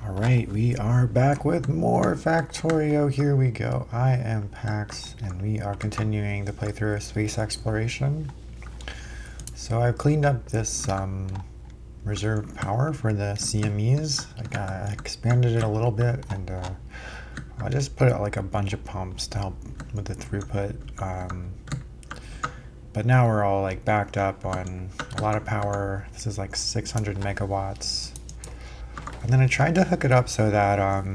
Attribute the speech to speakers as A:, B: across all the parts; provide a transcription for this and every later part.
A: All right, we are back with more Factorio. Here we go. I am Pax, and we are continuing the playthrough of space exploration. So I've cleaned up this reserve power for the CMEs. I expanded it a little bit, and I just put like a bunch of pumps to help with the throughput. But now we're all like backed up on a lot of power. This is like 600 megawatts. And then I tried to hook it up so that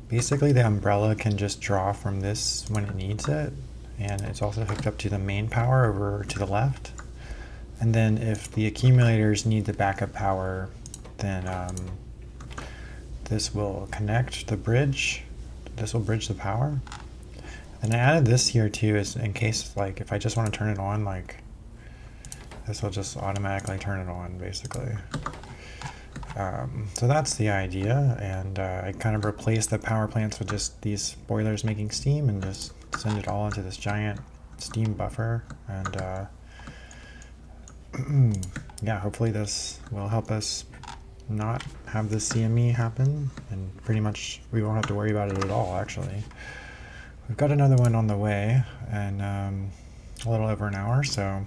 A: basically the umbrella can just draw from this when it needs it. And it's also hooked up to the main power over to the left. And then if the accumulators need the backup power, then this will connect the bridge. This will bridge the power. And I added this here too, is in case like if I just want to turn it on, like this will just automatically turn it on basically. So that's the idea, and I kind of replaced the power plants with just these boilers making steam and just send it all into this giant steam buffer. And yeah, hopefully this will help us not have the CME happen, and pretty much we won't have to worry about it at all, actually. We've got another one on the way, and a little over an hour, so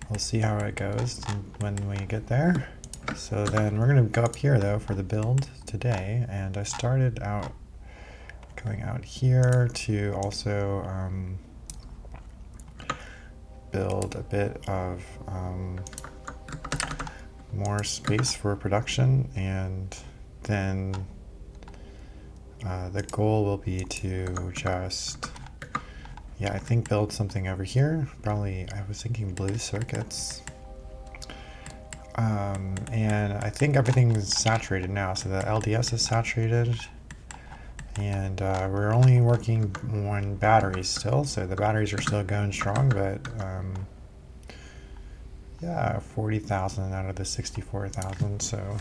A: we'll see how it goes when we get there. So then we're going to go up here though for the build today, and I started out going out here to also build a bit of more space for production, and then the goal will be to just, yeah, I think build something over here. Probably, I was thinking blue circuits. And I think everything is saturated now, so the LDS is saturated, and we're only working on batteries still, so the batteries are still going strong, but yeah, 40,000 out of the 64,000, so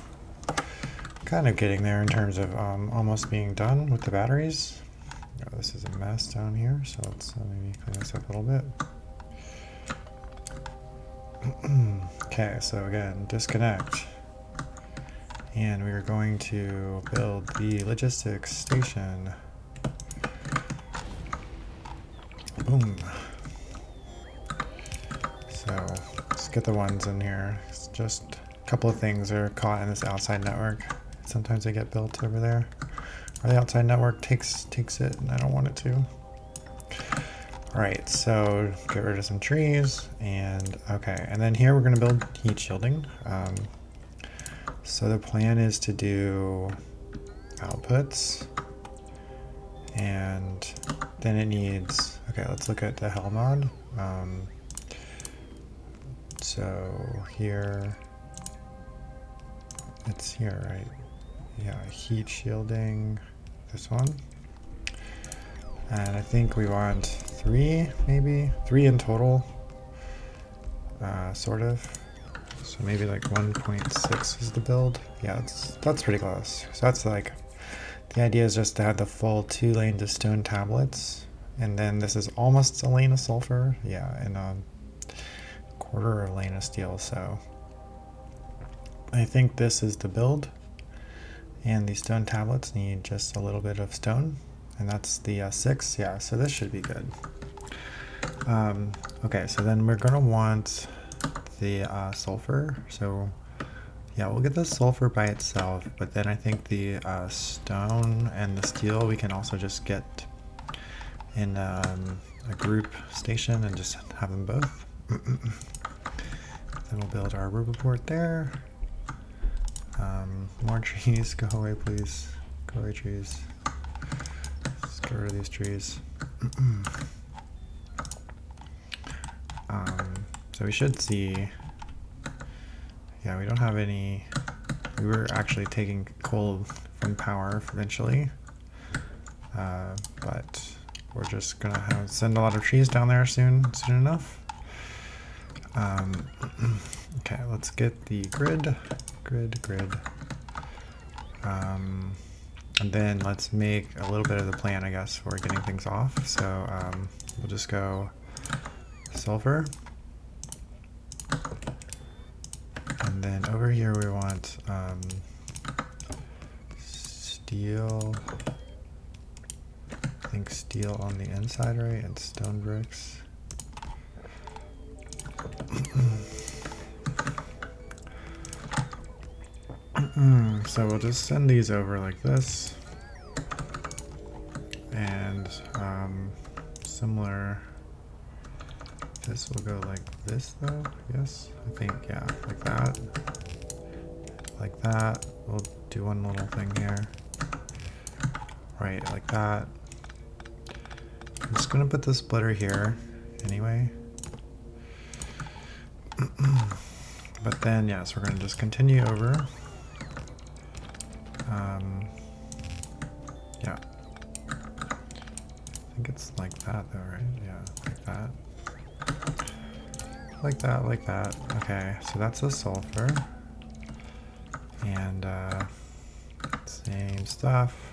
A: kind of getting there in terms of almost being done with the batteries. Oh, this is a mess down here, so let's maybe clean this up a little bit. Okay, so again, disconnect. And we are going to build the logistics station. Boom. So let's get the ones in here. It's just a couple of things are caught in this outside network. Sometimes they get built over there. Or the outside network takes it, and I don't want it to. Alright, so get rid of some trees, and okay, and then here we're going to build heat shielding. So the plan is to do outputs, and then it needs, okay, let's look at the hell mod. So here, it's here, right? Yeah, heat shielding, this one. And I think we want three, maybe? Three in total, sort of. So maybe like 1.6 is the build. Yeah, that's pretty close. So that's like, the idea is just to have the full 2 lanes of stone tablets. And then this is almost a lane of sulfur. Yeah, and a quarter of a lane of steel. So I think this is the build. And these stone tablets need just a little bit of stone. And that's the 6, yeah, so this should be good. Okay, so then we're gonna want the sulfur. So yeah, we'll get the sulfur by itself, but then I think the stone and the steel we can also just get in a group station and just have them both. Then we'll build our riverport there. More trees, go away please. Go away trees. Let's get rid of these trees. So we should see, yeah, we don't have any, we were actually taking coal from power eventually, but we're just gonna send a lot of trees down there soon enough. Okay, let's get the grid. And then let's make a little bit of the plan, I guess, for getting things off. So we'll just go sulfur. And then over here we want steel. I think steel on the inside, right? And stone bricks. So we'll just send these over like this. And similar, this will go like this though, yes? I think, yeah, like that. Like that. We'll do one little thing here. Right, like that. I'm just gonna put the splitter here anyway. But then, yes, we're gonna just continue over. Yeah. I think it's like that though, right? Yeah, like that. Like that, like that. Okay, so that's the sulfur. And same stuff.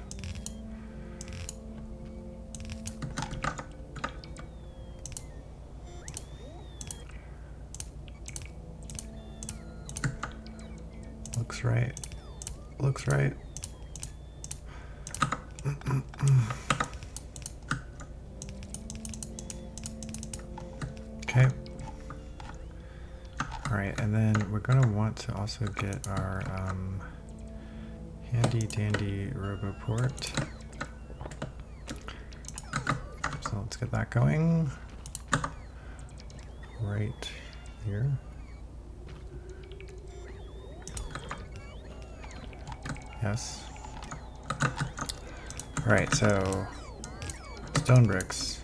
A: Looks right. Looks right. Okay. All right, and then we're gonna want to also get our handy dandy RoboPort. So let's get that going right here. Yes. All right, so stone bricks,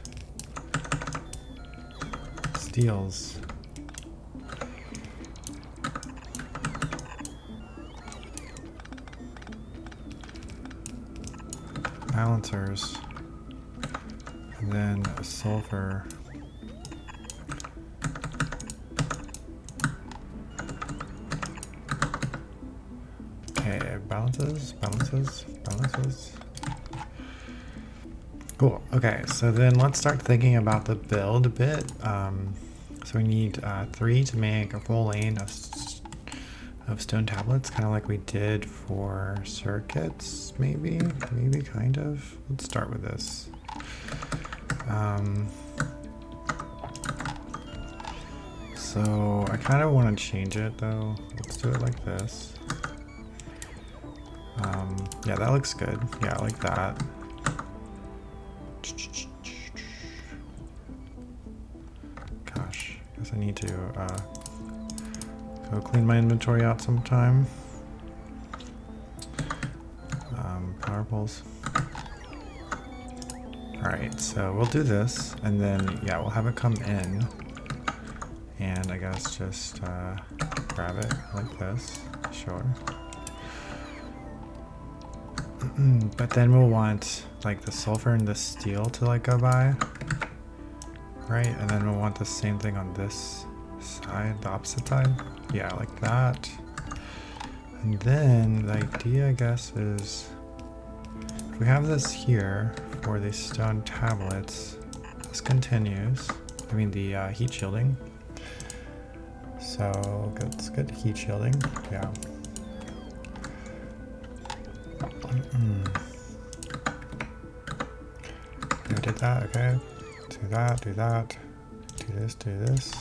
A: steels, balancers, and then a sulfur. Okay, balances. Cool. Okay, so then let's start thinking about the build a bit. So we need 3 to make a full lane of stone tablets, kind of like we did for circuits, maybe kind of. Let's start with this. So I kind of want to change it though. Let's do it like this. Yeah, that looks good. Yeah, I like that. Gosh, guess I need to go clean my inventory out sometime. Power poles. Alright, so we'll do this, and then, yeah, we'll have it come in. And I guess just grab it like this. Sure. But then we'll want like the sulfur and the steel to like go by, right? And then we'll want the same thing on this side, the opposite side. Yeah, like that. And then the idea, I guess, is if we have this here for the stone tablets, this continues. I mean the heat shielding. So let's get heat shielding. Yeah. We did that, okay. Do that, do this, do this.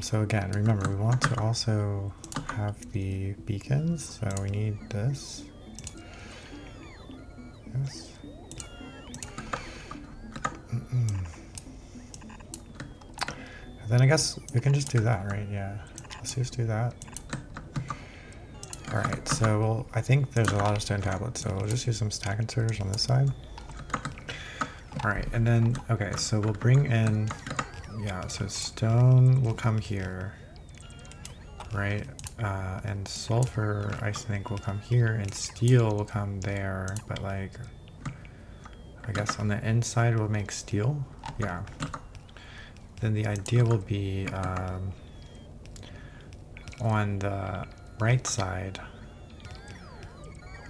A: So again, remember, we want to also have the beacons, so we need this. Yes. And then I guess we can just do that, right? Yeah, let's just do that. All right, so I think there's a lot of stone tablets, so we'll just use some stack inserters on this side. All right, and then, okay, so we'll bring in, yeah, so stone will come here, right? And sulfur, I think, will come here, and steel will come there, but like, I guess on the inside we'll make steel, yeah. Then the idea will be on the right side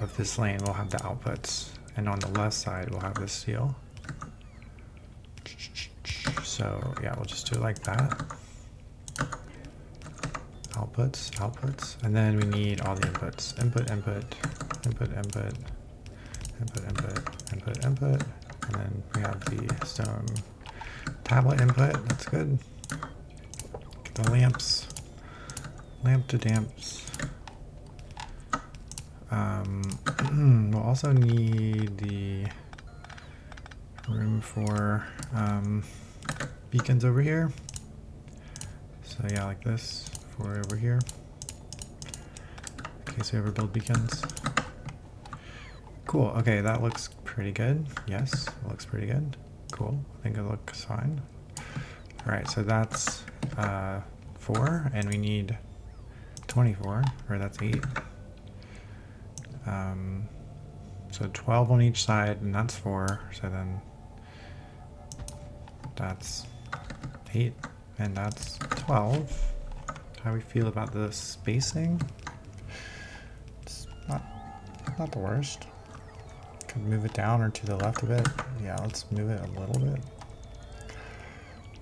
A: of this lane we'll have the outputs, and on the left side we'll have the steel. So yeah, we'll just do it like that. Outputs, and then we need all the inputs. Input, input, input, input, input, input, input, and then we have the stone tablet input. That's good. Get the lamps, lamp to damps. We'll also need the room for beacons over here. So yeah, like this for over here, in case we ever build beacons. Cool, okay, that looks pretty good. Yes, it looks pretty good. Cool, I think it looks fine. All right, so that's 4, and we need 24, or that's 8. So 12 on each side, and that's 4, so then that's 8, and that's 12. How do we feel about the spacing? It's not the worst. Could move it down or to the left a bit. Yeah, let's move it a little bit.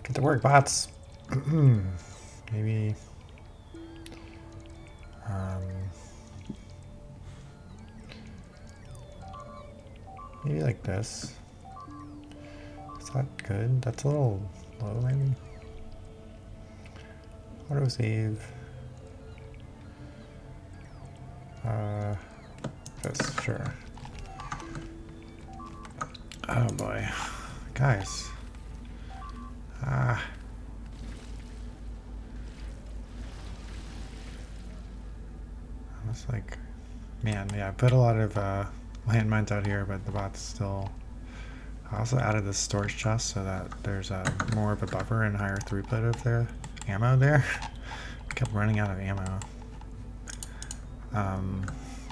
A: Get to work, bots. Maybe maybe like this. Is that good? That's a little low, maybe. Auto save. This, sure. Oh boy, guys. It's like, man, yeah, I put a lot of landmines out here, but the bots still. I also added this storage chest so that there's more of a buffer and higher throughput of the ammo there. I kept running out of ammo.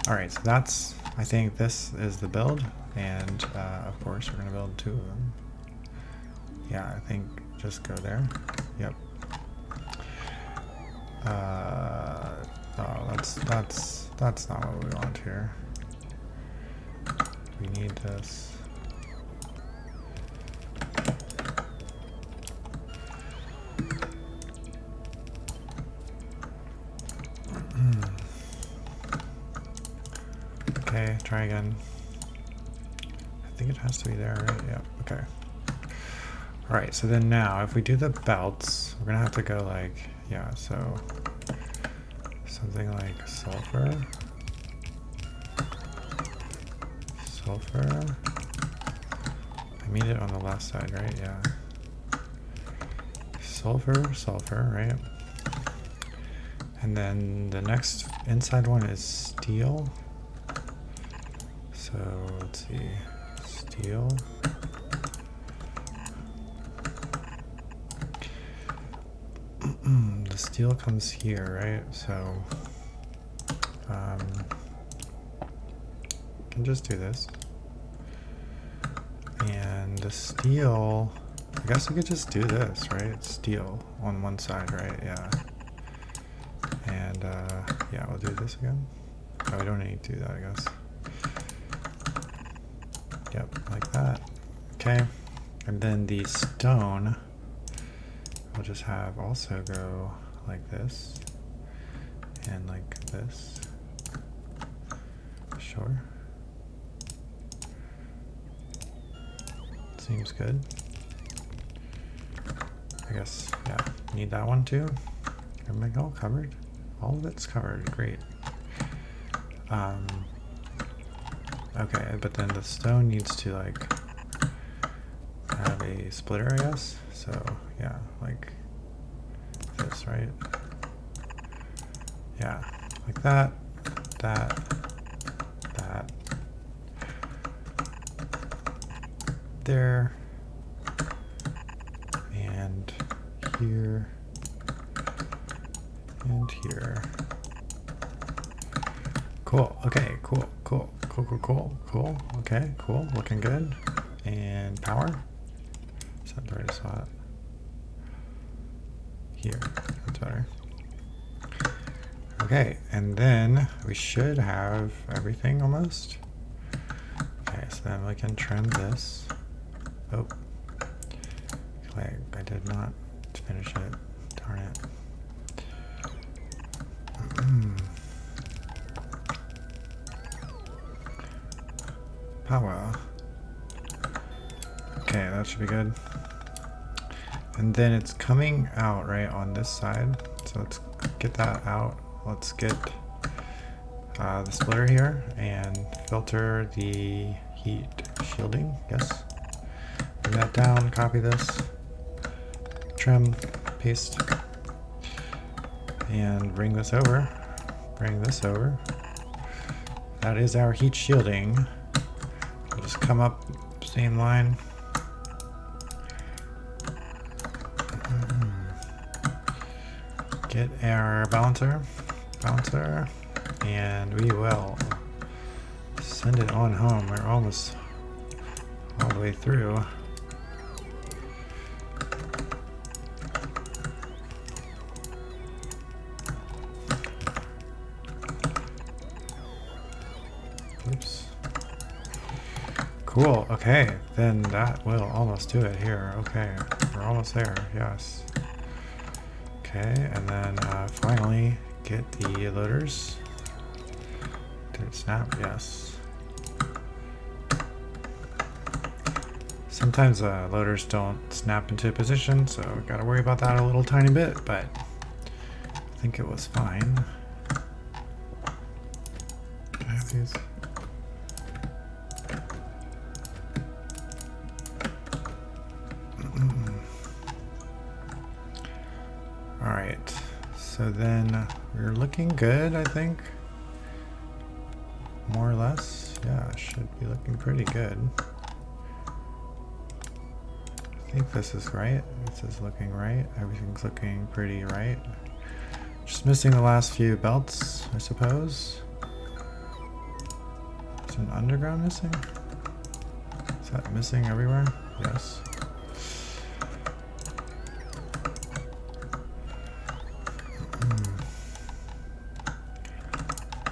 A: Alright, so that's, I think this is the build, and of course we're going to build 2 of them. Yeah, I think just go there. Yep. Oh, that's not what we want here. We need this. Okay, try again. I think it has to be there, right? Yeah, okay. Alright, so then now, if we do the belts, we're gonna have to go like, yeah, so something like sulfur. Sulfur. I mean it on the left side, right? Yeah. Sulfur, sulfur, right? And then the next inside one is steel. So let's see, steel. The steel comes here, right? So can just do this. And the steel, I guess we could just do this, right? Steel on one side, right? Yeah. And yeah, we'll do this again. Oh, we don't need to do that, I guess. Yep, like that. Okay. And then the stone, we'll just have also go like this and like this. Sure. Seems good. I guess, yeah, need that one too. Everything all covered? All of it's covered, great. Okay, but then the stone needs to like have a splitter, I guess. So yeah, like this, right? Yeah, like that, that, that, there, and here, and here. Cool, okay, cool, cool, cool, cool, cool, cool, okay, cool, looking good. And power, is that the right spot? Here, that's better. Okay, and then we should have everything almost. Okay, so then we can trim this. Oh, okay, I did not finish it, darn it. power. Okay, that should be good. And then it's coming out right on this side. So let's get that out. Let's get the splitter here and filter the heat shielding. Yes. Bring that down, copy this, trim, paste, and bring this over. Bring this over. That is our heat shielding. We'll just come up, same line. Get our balancer, and we will send it on home. We're almost all the way through. Oops. Cool, okay, then that will almost do it here. Okay, we're almost there, yes. Okay, and then finally get the loaders. Did it snap? Yes. Sometimes loaders don't snap into position, so gotta worry about that a little tiny bit, but I think it was fine. Can I have these? Alright, so then we're looking good, I think. More or less. Yeah, should be looking pretty good. I think this is right. This is looking right. Everything's looking pretty right. Just missing the last few belts, I suppose. Is an underground missing? Is that missing everywhere? Yes.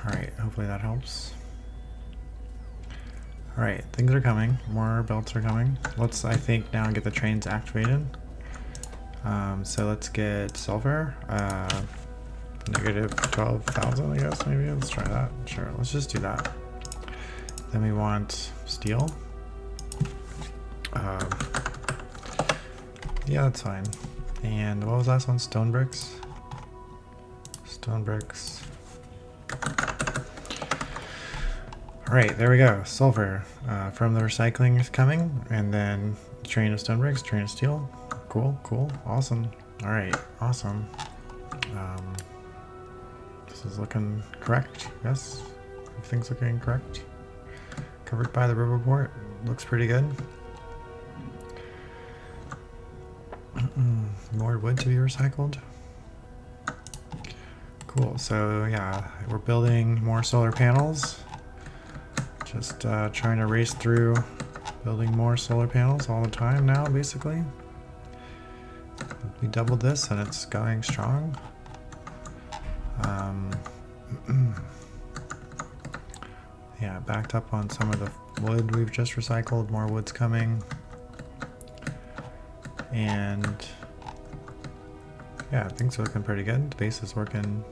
A: Alright, hopefully that helps. Alright, things are coming. More belts are coming. Let's, I think, now get the trains activated. So let's get sulfur. Negative 12,000, I guess, maybe. Let's try that. Sure, let's just do that. Then we want steel. Yeah, that's fine. And what was the last one? Stone bricks? Stone bricks. Alright, there we go. Sulfur from the recycling is coming, and then train of stone bricks, train of steel. Cool, cool, awesome. Alright, awesome. This is looking correct, yes? Everything's looking correct. Covered by the riverport. Looks pretty good. More wood to be recycled. Cool, so yeah, we're building more solar panels. Just trying to race through building more solar panels all the time now, basically. We doubled this and it's going strong. Yeah, backed up on some of the wood we've just recycled. More wood's coming. And yeah, things are looking pretty good. The base is working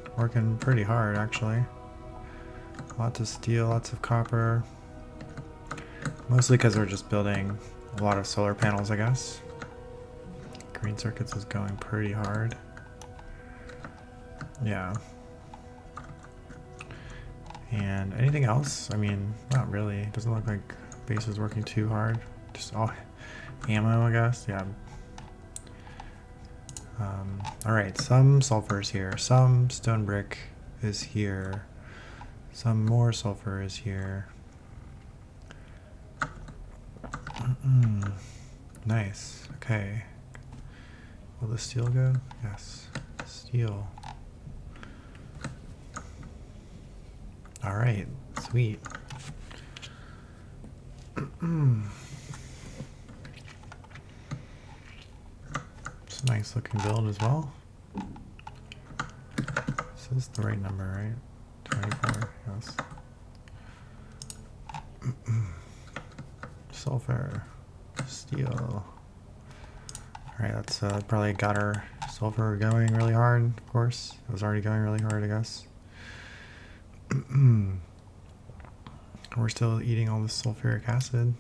A: pretty hard, actually. Lots of steel, lots of copper. Mostly because we're just building a lot of solar panels, I guess. Green circuits is going pretty hard. Yeah. And anything else? I mean, not really. It doesn't look like base is working too hard. Just all ammo, I guess. Yeah. Alright, some sulfur is here. Some stone brick is here. Some more sulfur is here. Nice. Okay. Will the steel go? Yes. Steel. Alright. Sweet. It's a nice looking build as well. This is the right number, right? 24, yes. Sulfur, steel. Alright, that's probably got our sulfur going really hard, of course. It was already going really hard, I guess. We're still eating all this sulfuric acid.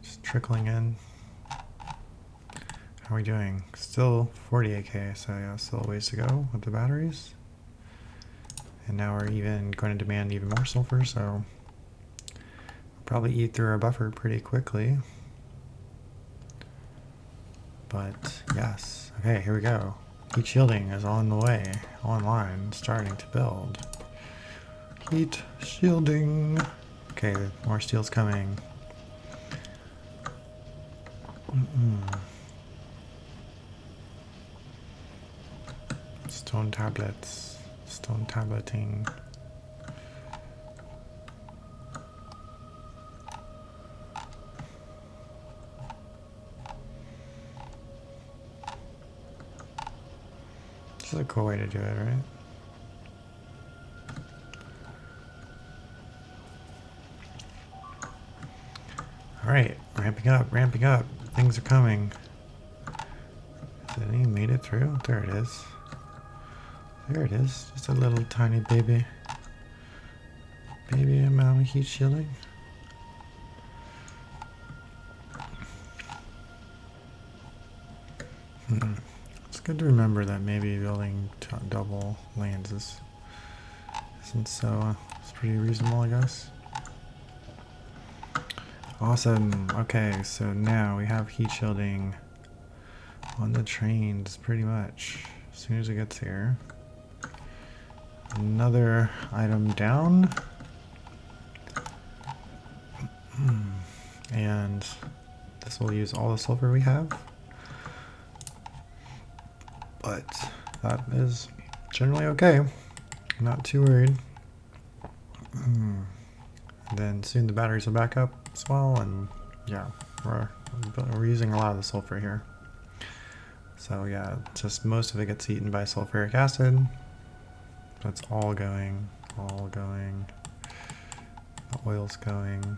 A: Just trickling in. How are we doing? Still 48k, so yeah, still a ways to go with the batteries. And now we're even going to demand even more sulfur, so we'll probably eat through our buffer pretty quickly. But yes, okay, here we go. Heat shielding is on the way, online, starting to build. Heat shielding. Okay, more steel's coming. Stone tablets. Stone tableting. This is a cool way to do it, right? Alright, ramping up, ramping up. Things are coming. Has it even made it through? There it is. There it is. Just a little tiny baby. Baby amount of heat shielding. It's good to remember that maybe building double lanes isn't so, it's pretty reasonable, I guess. Awesome. Okay, so now we have heat shielding on the trains pretty much as soon as it gets here. Another item down. And this will use all the sulfur we have. But that is generally okay. Not too worried. Then soon the batteries will back up as well, and yeah, we're using a lot of the sulfur here. So yeah, just most of it gets eaten by sulfuric acid. That's all going, all going. The oil's going.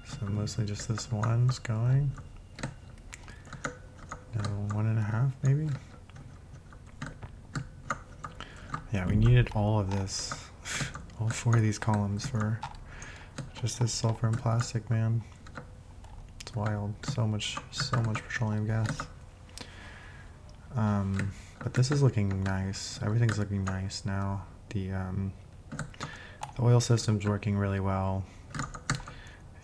A: So mostly just this one's going. No, 1.5 maybe? Yeah, we needed all of this. All 4 of these columns for just this sulfur and plastic, man. It's wild. So much petroleum gas. But this is looking nice. Everything's looking nice now. The oil system's working really well.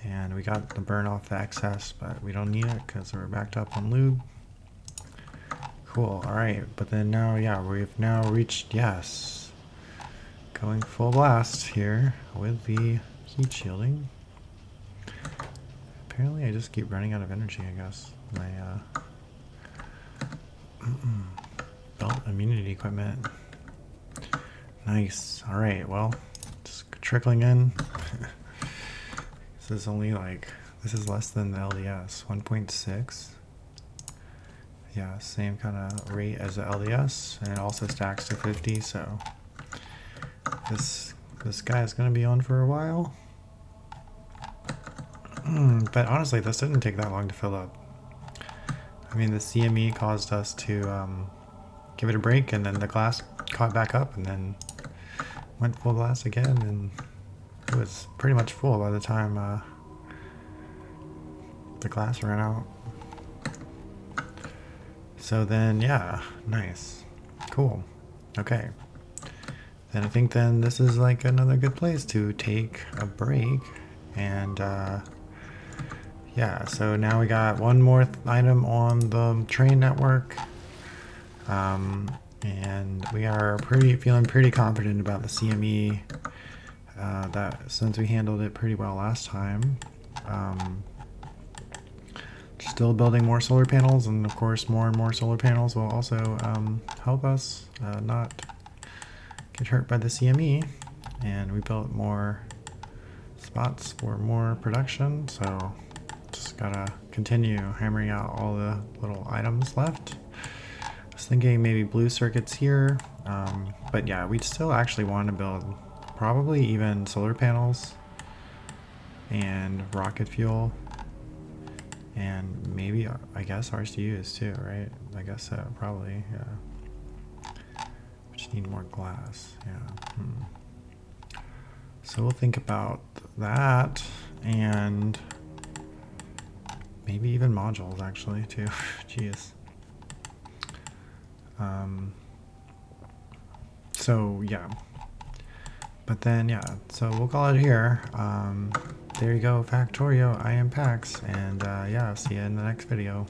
A: And we got to burn off the excess, but we don't need it because we're backed up on lube. Cool, alright. But then now, yeah, we've now reached, yes, going full blast here with the heat shielding. Apparently I just keep running out of energy, I guess. My belt immunity equipment. Nice. Alright, well, just trickling in. This is only like, this is less than the LDS, 1.6. Yeah, same kind of rate as the LDS, and it also stacks to 50, so this guy is going to be on for a while. But honestly, this didn't take that long to fill up. I mean, the CME caused us to give it a break, and then the glass caught back up, and then went full blast again, and it was pretty much full by the time the glass ran out. So then, yeah, nice. Cool. Okay. Then I think then this is like another good place to take a break. And yeah, so now we got one more item on the train network. And we are feeling pretty confident about the CME, that since we handled it pretty well last time. Still building more solar panels, and of course more and more solar panels will also help us not get hurt by the CME. And we built more spots for more production, so just gotta continue hammering out all the little items left. I was thinking maybe blue circuits here, but yeah, we'd still actually want to build probably even solar panels and rocket fuel, and maybe, I guess, RCUs too, right? I guess so, probably, yeah. Which just need more glass. Yeah. So we'll think about that, and maybe even modules actually too. Jeez. So yeah. But then yeah, so we'll call it here. There you go, Factorio. I am Pax, and yeah, see you in the next video.